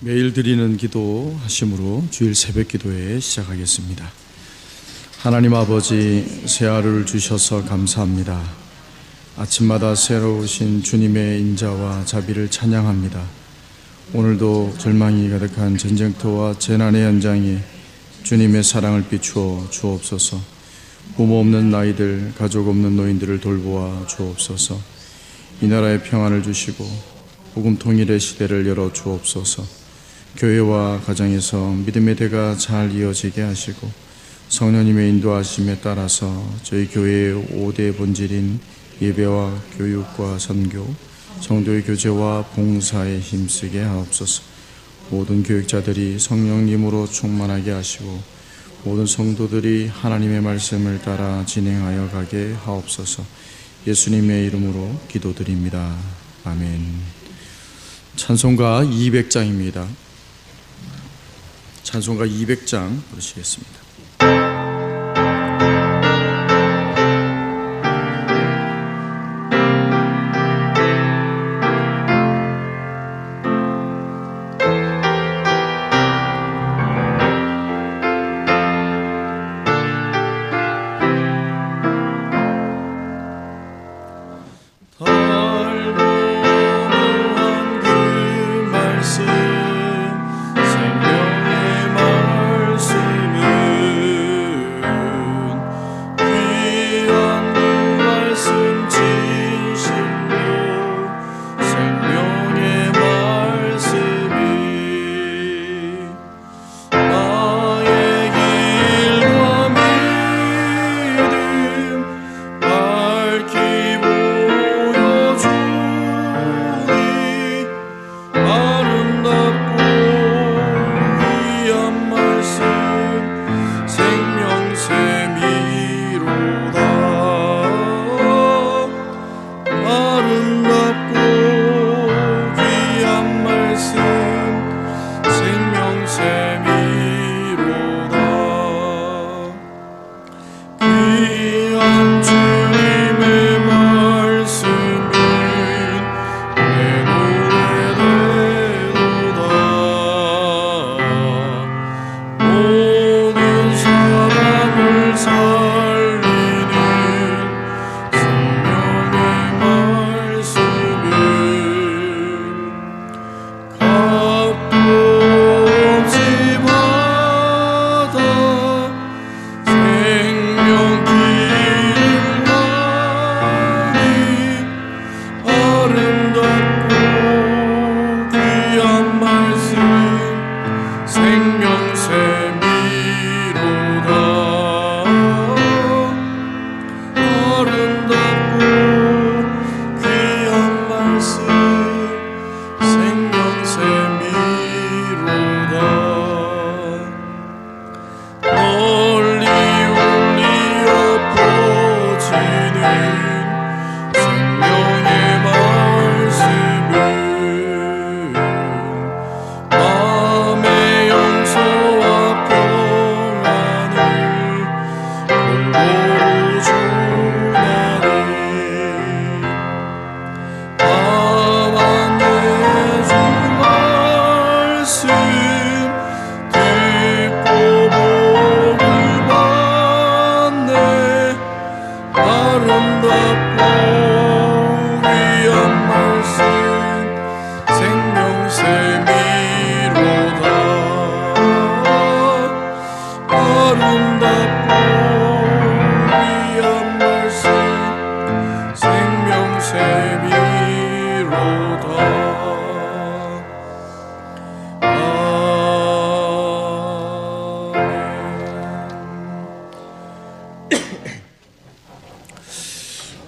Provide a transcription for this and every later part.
매일 드리는 기도 하심으로 주일 새벽 기도회 시작하겠습니다. 하나님 아버지, 새 하루를 주셔서 감사합니다. 아침마다 새로우신 주님의 인자와 자비를 찬양합니다. 오늘도 절망이 가득한 전쟁터와 재난의 현장에 주님의 사랑을 비추어 주옵소서. 부모 없는 아이들, 가족 없는 노인들을 돌보아 주옵소서. 이 나라에 평안을 주시고 복음 통일의 시대를 열어 주옵소서. 교회와 가정에서 믿음의 대가 잘 이어지게 하시고 성령님의 인도하심에 따라서 저희 교회의 5대 본질인 예배와 교육과 선교, 성도의 교제와 봉사에 힘쓰게 하옵소서. 모든 교육자들이 성령님으로 충만하게 하시고 모든 성도들이 하나님의 말씀을 따라 진행하여 가게 하옵소서. 예수님의 이름으로 기도드립니다. 아멘. 찬송가 200장입니다. 찬송가 200장 부르시겠습니다.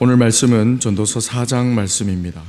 오늘 말씀은 전도서 4장 말씀입니다.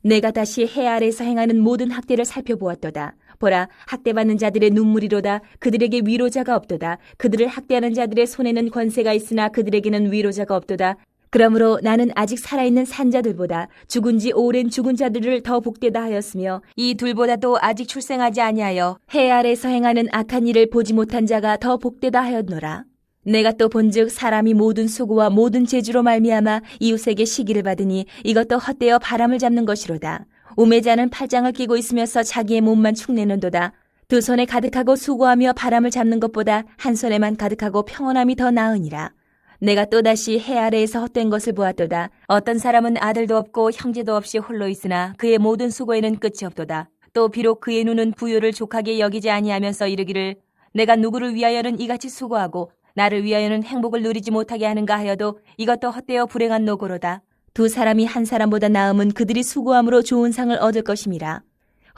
내가 다시 해 아래에서 행하는 모든 학대를 살펴보았도다. 보라, 학대받는 자들의 눈물이로다. 그들에게 위로자가 없도다. 그들을 학대하는 자들의 손에는 권세가 있으나 그들에게는 위로자가 없도다. 그러므로 나는 아직 살아있는 산자들보다 죽은 지 오랜 죽은 자들을 더 복되다 하였으며 이 둘보다도 아직 출생하지 아니하여 해 아래에서 행하는 악한 일을 보지 못한 자가 더 복되다 하였노라. 내가 또 본즉 사람이 모든 수고와 모든 재주로 말미암아 이웃에게 시기를 받으니 이것도 헛되어 바람을 잡는 것이로다. 우매자는 팔짱을 끼고 있으면서 자기의 몸만 축내는도다. 두 손에 가득하고 수고하며 바람을 잡는 것보다 한 손에만 가득하고 평온함이 더 나으니라. 내가 또다시 해 아래에서 헛된 것을 보았도다. 어떤 사람은 아들도 없고 형제도 없이 홀로 있으나 그의 모든 수고에는 끝이 없도다. 또 비록 그의 눈은 부요를 족하게 여기지 아니하면서 이르기를 내가 누구를 위하여는 이같이 수고하고 나를 위하여는 행복을 누리지 못하게 하는가 하여도 이것도 헛되어 불행한 노고로다. 두 사람이 한 사람보다 나음은 그들이 수고함으로 좋은 상을 얻을 것임이라.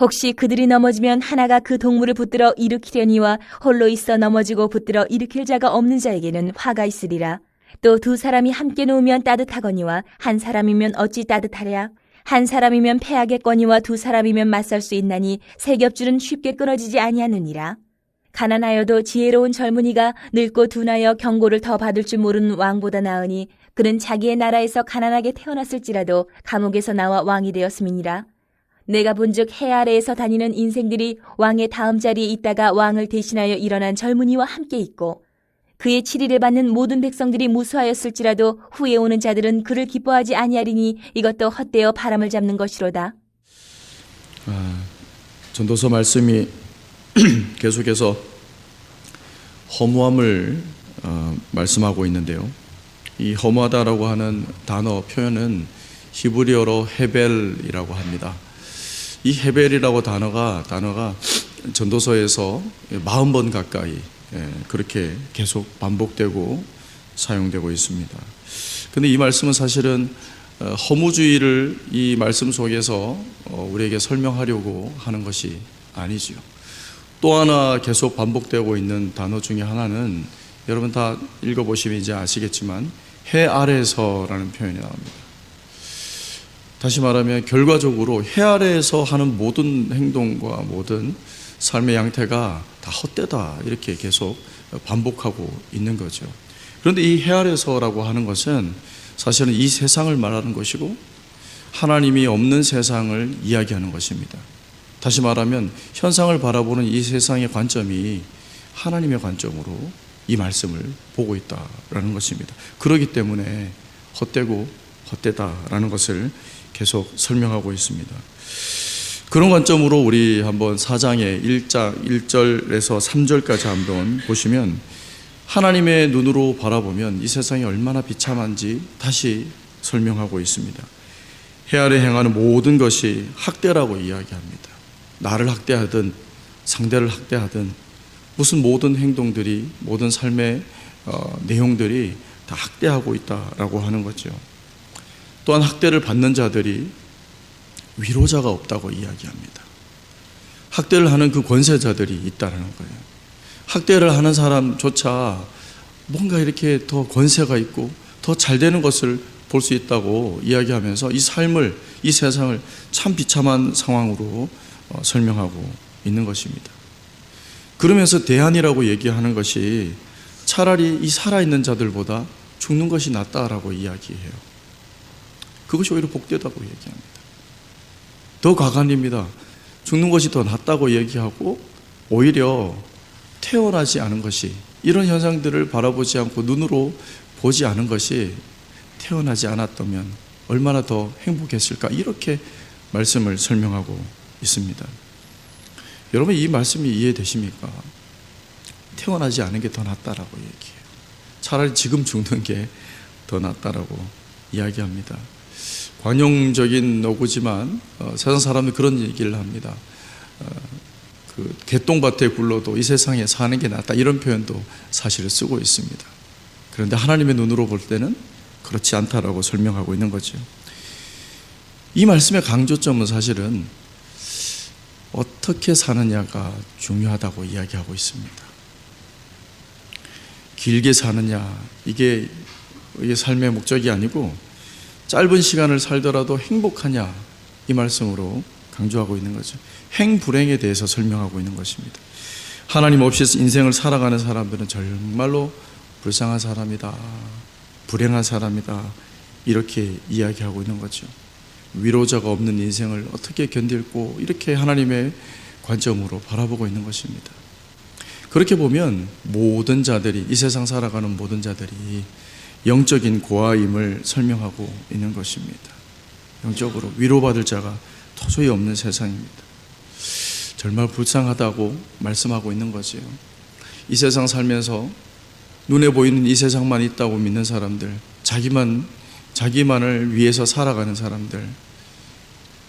혹시 그들이 넘어지면 하나가 그 동물을 붙들어 일으키려니와 홀로 있어 넘어지고 붙들어 일으킬 자가 없는 자에게는 화가 있으리라. 또 두 사람이 함께 누우면 따뜻하거니와 한 사람이면 어찌 따뜻하랴. 한 사람이면 패하겠거니와 두 사람이면 맞설 수 있나니 세 겹줄은 쉽게 끊어지지 아니하느니라. 가난하여도 지혜로운 젊은이가 늙고 둔하여 경고를 더 받을 줄 모르는 왕보다 나으니 그는 자기의 나라에서 가난하게 태어났을지라도 감옥에서 나와 왕이 되었음이니라. 내가 본즉 해 아래에서 다니는 인생들이 왕의 다음 자리에 있다가 왕을 대신하여 일어난 젊은이와 함께 있고 그의 치리를 받는 모든 백성들이 무수하였을지라도 후에 오는 자들은 그를 기뻐하지 아니하리니 이것도 헛되어 바람을 잡는 것이로다. 전도서 말씀이 계속해서 허무함을 말씀하고 있는데요. 이 허무하다라고 하는 단어 표현은 히브리어로 헤벨이라고 합니다. 이 헤벨이라고 단어가 전도서에서 40번 가까이 그렇게 계속 반복되고 사용되고 있습니다. 근데 이 말씀은 사실은 허무주의를 이 말씀 속에서 우리에게 설명하려고 하는 것이 아니지요. 또 하나 계속 반복되고 있는 단어 중에 하나는 여러분 다 읽어보시면 이제 아시겠지만 해 아래에서라는 표현이 나옵니다. 다시 말하면 결과적으로 해 아래에서 하는 모든 행동과 모든 삶의 양태가 다 헛되다 이렇게 계속 반복하고 있는 거죠. 그런데 이 해 아래에서라고 하는 것은 사실은 이 세상을 말하는 것이고 하나님이 없는 세상을 이야기하는 것입니다. 다시 말하면 현상을 바라보는 이 세상의 관점이 하나님의 관점으로 이 말씀을 보고 있다라는 것입니다. 그렇기 때문에 헛되고 헛되다라는 것을 계속 설명하고 있습니다. 그런 관점으로 우리 한번 4장의 1절에서 3절까지 한번 보시면 하나님의 눈으로 바라보면 이 세상이 얼마나 비참한지 다시 설명하고 있습니다. 해 아래 행하는 모든 것이 학대라고 이야기합니다. 나를 학대하든 상대를 학대하든 무슨 모든 행동들이 모든 삶의 내용들이 다 학대하고 있다라고 하는 거죠. 또한 학대를 받는 자들이 위로자가 없다고 이야기합니다. 학대를 하는 그 권세자들이 있다는 거예요. 학대를 하는 사람조차 뭔가 이렇게 더 권세가 있고 더 잘 되는 것을 볼 수 있다고 이야기하면서 이 삶을, 이 세상을 참 비참한 상황으로 설명하고 있는 것입니다. 그러면서 대안이라고 얘기하는 것이 차라리 이 살아있는 자들보다 죽는 것이 낫다라고 이야기해요. 그것이 오히려 복되다고 얘기합니다. 더 가관입니다. 죽는 것이 더 낫다고 얘기하고 오히려 태어나지 않은 것이, 이런 현상들을 바라보지 않고 눈으로 보지 않은 것이 태어나지 않았다면 얼마나 더 행복했을까, 이렇게 말씀을 설명하고 있습니다. 여러분 이 말씀이 이해되십니까? 태어나지 않은 게 더 낫다라고 얘기해요. 차라리 지금 죽는 게 더 낫다라고 이야기합니다. 관용적인 어구지만 세상 사람들은 그런 얘기를 합니다. 그 개똥밭에 굴러도 이 세상에 사는 게 낫다, 이런 표현도 사실을 쓰고 있습니다. 그런데 하나님의 눈으로 볼 때는 그렇지 않다라고 설명하고 있는 거죠. 이 말씀의 강조점은 사실은 어떻게 사느냐가 중요하다고 이야기하고 있습니다. 길게 사느냐, 이게 삶의 목적이 아니고 짧은 시간을 살더라도 행복하냐, 이 말씀으로 강조하고 있는 거죠. 행불행에 대해서 설명하고 있는 것입니다. 하나님 없이 인생을 살아가는 사람들은 정말로 불쌍한 사람이다, 불행한 사람이다, 이렇게 이야기하고 있는 거죠. 위로자가 없는 인생을 어떻게 견딜고, 이렇게 하나님의 관점으로 바라보고 있는 것입니다. 그렇게 보면 모든 자들이, 이 세상 살아가는 모든 자들이 영적인 고아임을 설명하고 있는 것입니다. 영적으로 위로받을 자가 도저히 없는 세상입니다. 정말 불쌍하다고 말씀하고 있는 거지요. 이 세상 살면서 눈에 보이는 이 세상만 있다고 믿는 사람들, 자기만을 위해서 살아가는 사람들,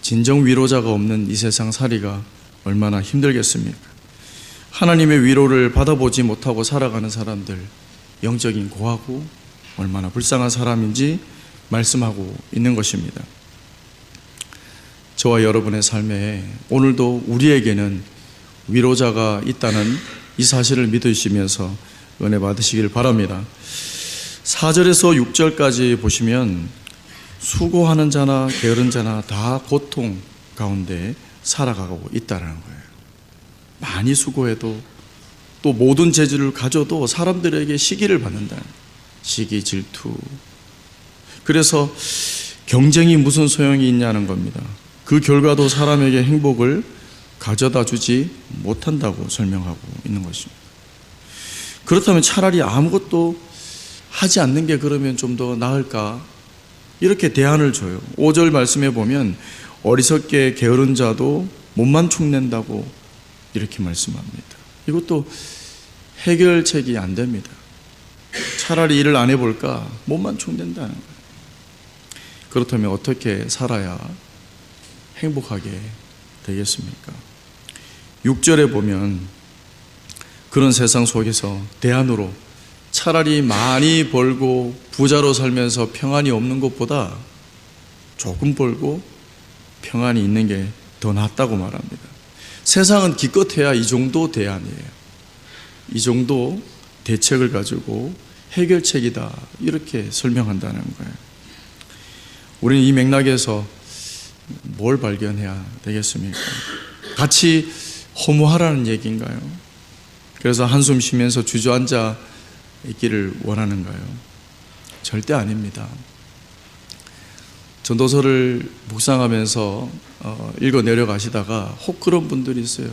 진정 위로자가 없는 이 세상 살이가 얼마나 힘들겠습니까? 하나님의 위로를 받아보지 못하고 살아가는 사람들, 영적인 고하고 얼마나 불쌍한 사람인지 말씀하고 있는 것입니다. 저와 여러분의 삶에 오늘도 우리에게는 위로자가 있다는 이 사실을 믿으시면서 은혜 받으시길 바랍니다. 4절에서 6절까지 보시면 수고하는 자나 게으른 자나 다 고통 가운데 살아가고 있다는 거예요. 많이 수고해도 또 모든 재주를 가져도 사람들에게 시기를 받는다. 시기, 질투. 그래서 경쟁이 무슨 소용이 있냐는 겁니다. 그 결과도 사람에게 행복을 가져다 주지 못한다고 설명하고 있는 것입니다. 그렇다면 차라리 아무것도 하지 않는 게 그러면 좀 더 나을까? 이렇게 대안을 줘요. 5절 말씀해 보면 어리석게 게으른 자도 몸만 축낸다고 이렇게 말씀합니다. 이것도 해결책이 안 됩니다. 차라리 일을 안 해볼까? 몸만 축낸다는 거예요. 그렇다면 어떻게 살아야 행복하게 되겠습니까? 6절에 보면 그런 세상 속에서 대안으로 차라리 많이 벌고 부자로 살면서 평안이 없는 것보다 조금 벌고 평안이 있는 게 더 낫다고 말합니다. 세상은 기껏해야 이 정도 대안이에요. 이 정도 대책을 가지고 해결책이다 이렇게 설명한다는 거예요. 우리는 이 맥락에서 뭘 발견해야 되겠습니까? 같이 허무하라는 얘기인가요? 그래서 한숨 쉬면서 주저앉아 있기를 원하는가요? 절대 아닙니다. 전도서를 묵상하면서 읽어 내려가시다가 혹 그런 분들이 있어요.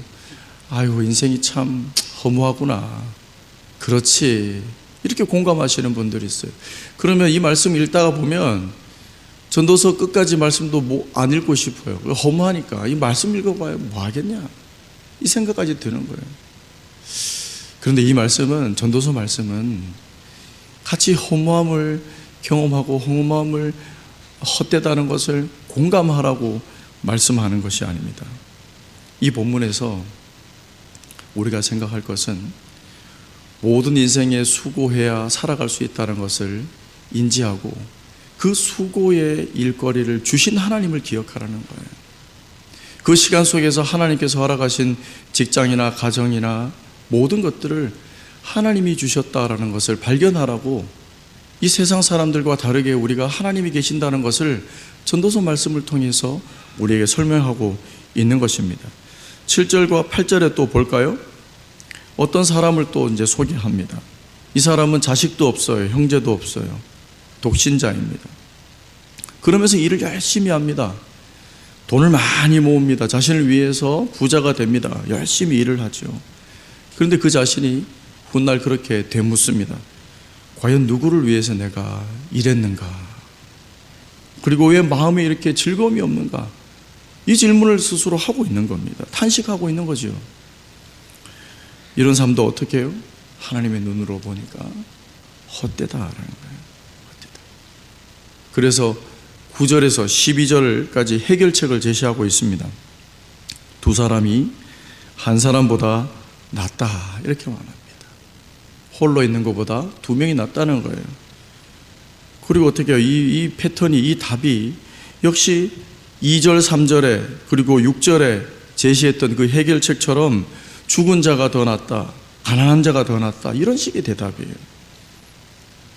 아이고 인생이 참 허무하구나. 그렇지. 이렇게 공감하시는 분들이 있어요. 그러면 이 말씀 읽다가 보면 전도서 끝까지 말씀도 안 읽고 싶어요. 허무하니까 이 말씀 읽어봐야 뭐 하겠냐 이 생각까지 드는 거예요. 그런데 이 말씀은 전도서 말씀은 같이 허무함을 경험하고 허무함을 헛되다는 것을 공감하라고 말씀하는 것이 아닙니다. 이 본문에서 우리가 생각할 것은 모든 인생에 수고해야 살아갈 수 있다는 것을 인지하고 그 수고의 일거리를 주신 하나님을 기억하라는 거예요. 그 시간 속에서 하나님께서 허락하신 직장이나 가정이나 모든 것들을 하나님이 주셨다라는 것을 발견하라고 이 세상 사람들과 다르게 우리가 하나님이 계신다는 것을 전도서 말씀을 통해서 우리에게 설명하고 있는 것입니다. 7절과 8절에 또 볼까요? 어떤 사람을 또 이제 소개합니다. 이 사람은 자식도 없어요. 형제도 없어요. 독신자입니다. 그러면서 일을 열심히 합니다. 돈을 많이 모읍니다. 자신을 위해서 부자가 됩니다. 열심히 일을 하죠. 그런데 그 자신이 훗날 그렇게 되묻습니다. 과연 누구를 위해서 내가 일했는가? 그리고 왜 마음에 이렇게 즐거움이 없는가? 이 질문을 스스로 하고 있는 겁니다. 탄식하고 있는 거죠. 이런 삶도 어떻게 해요? 하나님의 눈으로 보니까 헛되다라는 거예요. 헛되다. 그래서 9절에서 12절까지 해결책을 제시하고 있습니다. 두 사람이 한 사람보다 낫다 이렇게 말합니다. 홀로 있는 것보다 두 명이 낫다는 거예요. 그리고 어떻게 해요? 이 패턴이, 이 답이 역시 2절, 3절에 그리고 6절에 제시했던 그 해결책처럼 죽은 자가 더 낫다, 가난한 자가 더 낫다 이런 식의 대답이에요.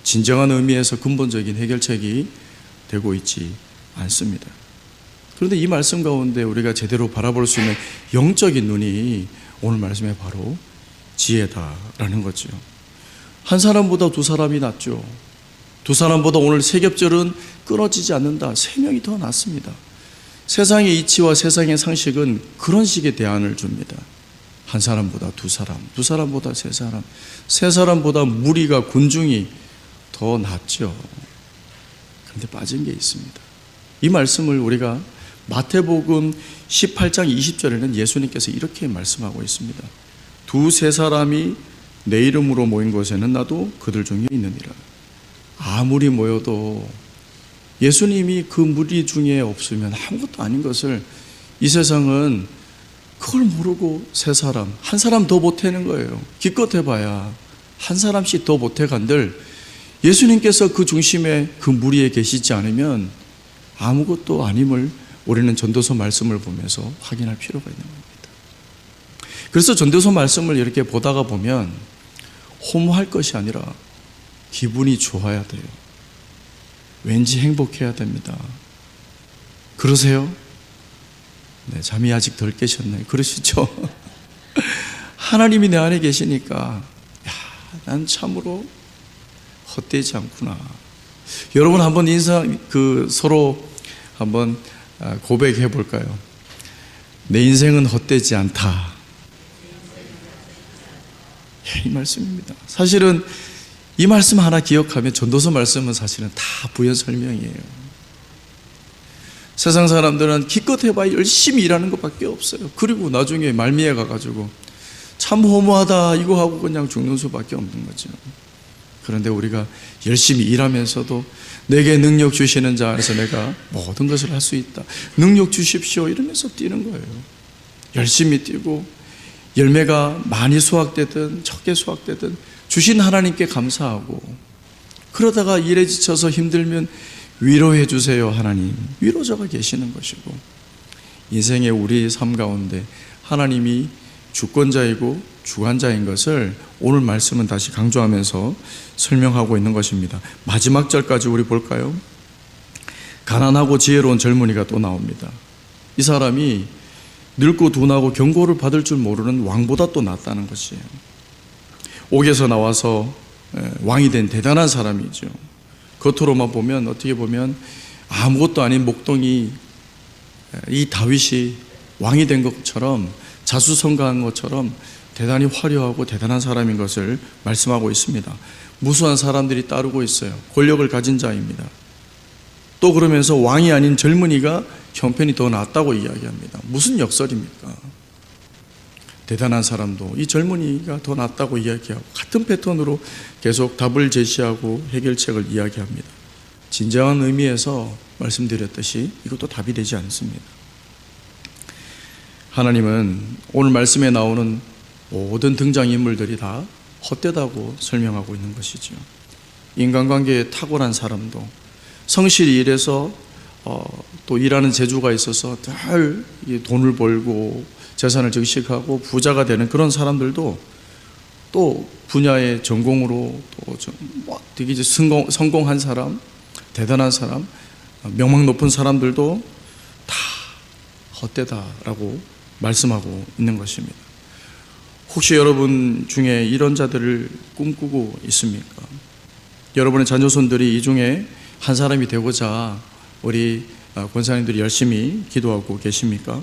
진정한 의미에서 근본적인 해결책이 되고 있지 않습니다. 그런데 이 말씀 가운데 우리가 제대로 바라볼 수 있는 영적인 눈이 오늘 말씀에 바로 지혜다라는 거죠. 한 사람보다 두 사람이 낫죠. 두 사람보다 오늘 세겹절은 끊어지지 않는다. 세 명이 더 낫습니다. 세상의 이치와 세상의 상식은 그런 식의 대안을 줍니다. 한 사람보다 두 사람, 두 사람보다 세 사람, 세 사람보다 무리가 군중이 더 낫죠. 그런데 빠진 게 있습니다. 이 말씀을 우리가 마태복음 18장 20절에는 예수님께서 이렇게 말씀하고 있습니다. 두세 사람이 내 이름으로 모인 곳에는 나도 그들 중에 있느니라. 아무리 모여도 예수님이 그 무리 중에 없으면 아무것도 아닌 것을 이 세상은 그걸 모르고 세 사람, 한 사람 더 보태는 거예요. 기껏 해봐야 한 사람씩 더 보태간들 예수님께서 그 중심에 그 무리에 계시지 않으면 아무것도 아님을 우리는 전도서 말씀을 보면서 확인할 필요가 있는 겁니다. 그래서 전도서 말씀을 이렇게 보다가 보면 허무할 것이 아니라 기분이 좋아야 돼요. 왠지 행복해야 됩니다. 그러세요? 네, 잠이 아직 덜 깨셨네요. 그러시죠? 하나님이 내 안에 계시니까 난 참으로 헛되지 않구나. 여러분 한번 서로 한번 고백해 볼까요? 내 인생은 헛되지 않다. 이 말씀입니다. 사실은 이 말씀 하나 기억하면 전도서 말씀은 사실은 다 부연 설명이에요. 세상 사람들은 기껏 해봐야 열심히 일하는 것밖에 없어요. 그리고 나중에 말미에 가가지고 참 허무하다 이거 하고 그냥 죽는 수밖에 없는 거죠. 그런데 우리가 열심히 일하면서도 내게 능력 주시는 자 안에서 내가 모든 것을 할 수 있다. 능력 주십시오 이러면서 뛰는 거예요. 열심히 뛰고 열매가 많이 수확되든 적게 수확되든 주신 하나님께 감사하고, 그러다가 일에 지쳐서 힘들면 위로해 주세요 하나님. 위로자가 계시는 것이고, 인생의 우리 삶 가운데 하나님이 주권자이고 주관자인 것을 오늘 말씀은 다시 강조하면서 설명하고 있는 것입니다. 마지막 절까지 우리 볼까요? 가난하고 지혜로운 젊은이가 또 나옵니다. 이 사람이 늙고 둔하고 경고를 받을 줄 모르는 왕보다 또 낫다는 것이에요. 옥에서 나와서 왕이 된 대단한 사람이죠. 겉으로만 보면 어떻게 보면 아무것도 아닌 목동이 이 다윗이 왕이 된 것처럼 자수성가한 것처럼 대단히 화려하고 대단한 사람인 것을 말씀하고 있습니다. 무수한 사람들이 따르고 있어요. 권력을 가진 자입니다. 또 그러면서 왕이 아닌 젊은이가 형편이 더 낫다고 이야기합니다. 무슨 역설입니까? 대단한 사람도 이 젊은이가 더 낫다고 이야기하고 같은 패턴으로 계속 답을 제시하고 해결책을 이야기합니다. 진정한 의미에서 말씀드렸듯이 이것도 답이 되지 않습니다. 하나님은 오늘 말씀에 나오는 모든 등장인물들이 다 헛되다고 설명하고 있는 것이죠. 인간관계에 탁월한 사람도, 성실히 일해서 또 일하는 재주가 있어서 늘 돈을 벌고 재산을 증식하고 부자가 되는 그런 사람들도, 또 분야의 전공으로 또 되게 성공한 사람, 대단한 사람, 명망 높은 사람들도 다 헛되다라고 말씀하고 있는 것입니다. 혹시 여러분 중에 이런 자들을 꿈꾸고 있습니까? 여러분의 자녀손들이 이 중에 한 사람이 되고자 우리 권사님들이 열심히 기도하고 계십니까?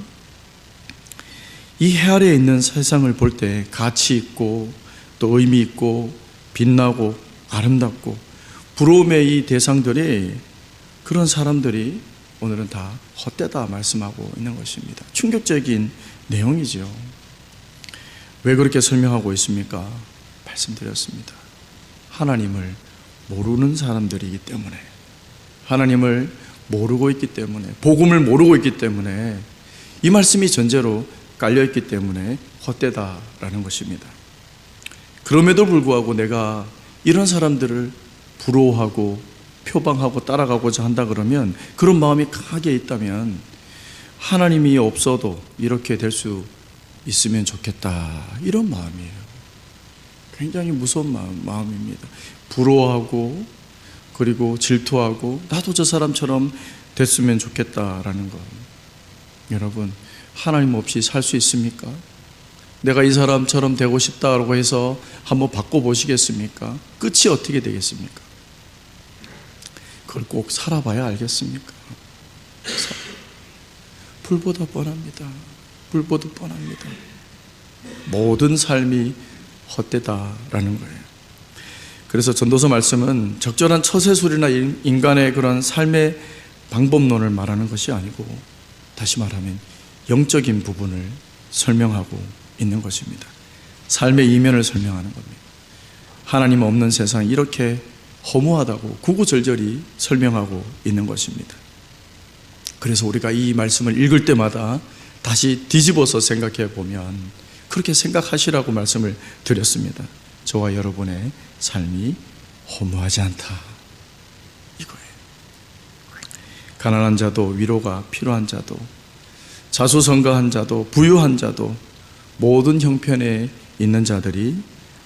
이 해 아래에 있는 세상을 볼 때 가치 있고 또 의미 있고 빛나고 아름답고 부러움의 이 대상들이, 그런 사람들이 오늘은 다 헛되다 말씀하고 있는 것입니다. 충격적인 내용이죠. 왜 그렇게 설명하고 있습니까? 말씀드렸습니다. 하나님을 모르는 사람들이기 때문에, 하나님을 모르고 있기 때문에, 복음을 모르고 있기 때문에, 이 말씀이 전제로 깔려있기 때문에 헛되다라는 것입니다. 그럼에도 불구하고 내가 이런 사람들을 부러워하고 표방하고 따라가고자 한다 그러면, 그런 마음이 강하게 있다면 하나님이 없어도 이렇게 될 수 있으면 좋겠다, 이런 마음이에요. 굉장히 무서운 마음입니다. 부러워하고 그리고 질투하고 나도 저 사람처럼 됐으면 좋겠다라는 것. 여러분, 하나님 없이 살 수 있습니까? 내가 이 사람처럼 되고 싶다고 해서 한번 바꿔보시겠습니까? 끝이 어떻게 되겠습니까? 그걸 꼭 살아봐야 알겠습니까? 불보다 뻔합니다. 불보다 뻔합니다. 모든 삶이 헛되다라는 거예요. 그래서 전도서 말씀은 적절한 처세술이나 인간의 그런 삶의 방법론을 말하는 것이 아니고 다시 말하면 영적인 부분을 설명하고 있는 것입니다. 삶의 이면을 설명하는 겁니다. 하나님 없는 세상 이렇게 허무하다고 구구절절히 설명하고 있는 것입니다. 그래서 우리가 이 말씀을 읽을 때마다 다시 뒤집어서 생각해 보면 그렇게 생각하시라고 말씀을 드렸습니다. 저와 여러분의 삶이 허무하지 않다 이거예요. 가난한 자도 위로가 필요한 자도 자수성가한 자도 부유한 자도 모든 형편에 있는 자들이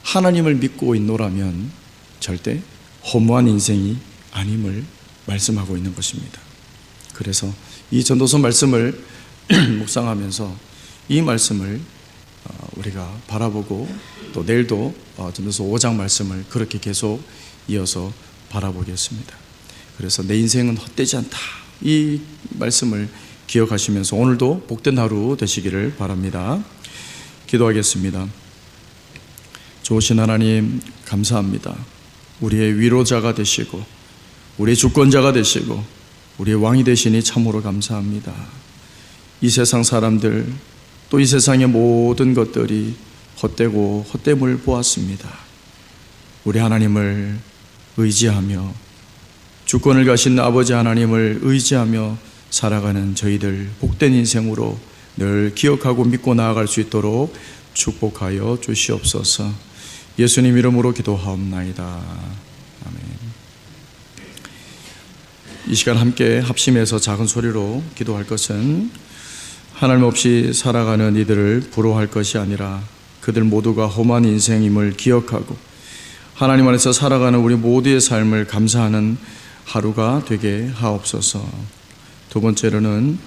하나님을 믿고 있노라면 절대 허무한 인생이 아님을 말씀하고 있는 것입니다. 그래서 이 전도서 말씀을 묵상하면서 이 말씀을 우리가 바라보고 또 내일도 전도서 5장 말씀을 그렇게 계속 이어서 바라보겠습니다. 그래서 내 인생은 헛되지 않다 이 말씀을 기억하시면서 오늘도 복된 하루 되시기를 바랍니다. 기도하겠습니다. 좋으신 하나님 감사합니다. 우리의 위로자가 되시고 우리의 주권자가 되시고 우리의 왕이 되시니 참으로 감사합니다. 이 세상 사람들 또 이 세상의 모든 것들이 헛되고 헛됨을 보았습니다. 우리 하나님을 의지하며 주권을 가신 아버지 하나님을 의지하며 살아가는 저희들 복된 인생으로 늘 기억하고 믿고 나아갈 수 있도록 축복하여 주시옵소서. 예수님 이름으로 기도하옵나이다. 아멘. 이 시간 함께 합심해서 작은 소리로 기도할 것은 하나님 없이 살아가는 이들을 부러워할 것이 아니라 그들 모두가 험한 인생임을 기억하고 하나님 안에서 살아가는 우리 모두의 삶을 감사하는 하루가 되게 하옵소서. 두 번째로는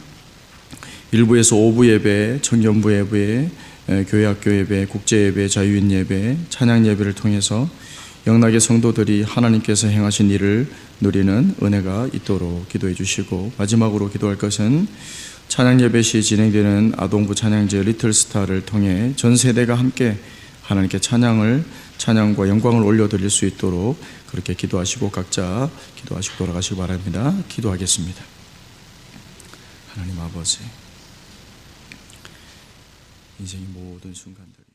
1부에서 5부 예배, 청년부 예배, 교회학교 예배, 국제 예배, 자유인 예배, 찬양 예배를 통해서 영락의 성도들이 하나님께서 행하신 일을 누리는 은혜가 있도록 기도해 주시고 마지막으로 기도할 것은 찬양 예배 시 진행되는 아동부 찬양제 리틀스타를 통해 전 세대가 함께 하나님께 찬양과 영광을 올려드릴 수 있도록 그렇게 기도하시고 각자 기도하시고 돌아가시기 바랍니다. 기도하겠습니다. 하나님 아버지, 인생의 모든 순간들